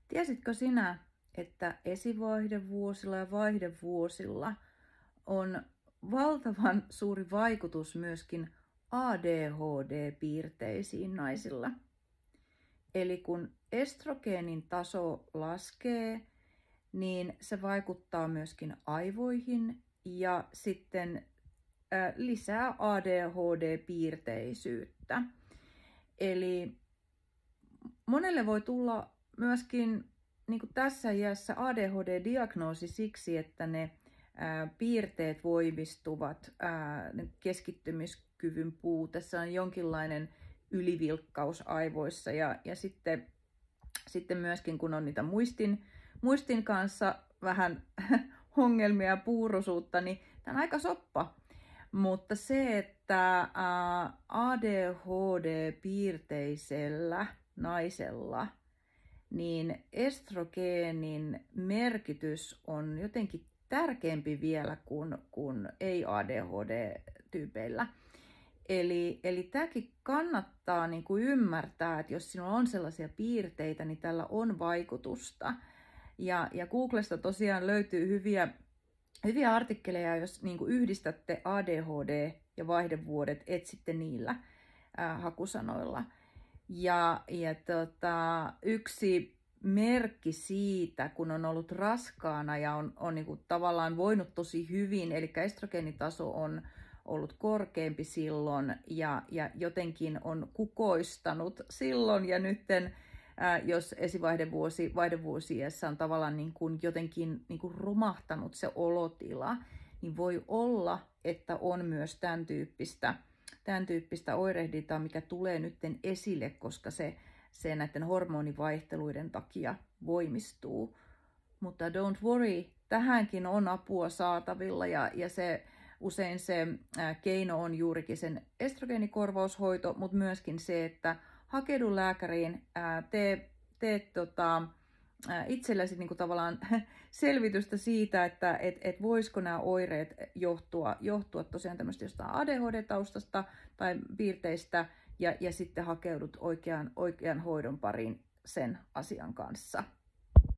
Tiesitkö sinä, että esivaihdevuosilla ja vaihdevuosilla on valtavan suuri vaikutus myöskin ADHD-piirteisiin naisilla? Eli kun estrogeenin taso laskee, niin se vaikuttaa myöskin aivoihin ja sitten lisää ADHD-piirteisyyttä. Eli monelle voi tulla myöskin niin kuin tässä iässä ADHD-diagnoosi siksi, että ne piirteet voimistuvat, keskittymiskyvyn puute, se on jonkinlainen ylivilkkaus aivoissa ja sitten myöskin kun on niitä muistin kanssa vähän ongelmia ja puurosuutta, niin tämä on aika soppa. Mutta se, että ADHD-piirteisellä naisella, niin estrogeenin merkitys on jotenkin tärkeämpi vielä kuin ei-ADHD-tyypeillä. Eli tämäkin kannattaa niin kuin ymmärtää, että jos sinulla on sellaisia piirteitä, niin tällä on vaikutusta. Ja Googlesta tosiaan löytyy hyviä artikkeleja, jos niin kuin yhdistätte ADHD ja vaihdevuodet, etsitte niillä hakusanoilla. Ja yksi merkki siitä, kun on ollut raskaana ja on niin kuin tavallaan voinut tosi hyvin, eli estrogeenitaso on ollut korkeampi silloin ja jotenkin on kukoistanut silloin ja nytten, jos vaihdevuosiessa on tavallaan niin kuin jotenkin niin kuin romahtanut se olotila, niin voi olla, että on myös tämän tyyppistä oirehdintaa, mikä tulee nytten esille, koska se näiden hormonivaihteluiden takia voimistuu. Mutta don't worry, tähänkin on apua saatavilla ja usein se keino on juurikin sen estrogeenikorvaushoito, mutta myöskin se, että hakeudu lääkäriin, tee itsellesi niin kuin tavallaan selvitystä siitä, että voisiko nämä oireet johtua tosiaan tämmöistä jostain ADHD-taustasta tai piirteistä, ja sitten hakeudut oikean hoidon pariin sen asian kanssa.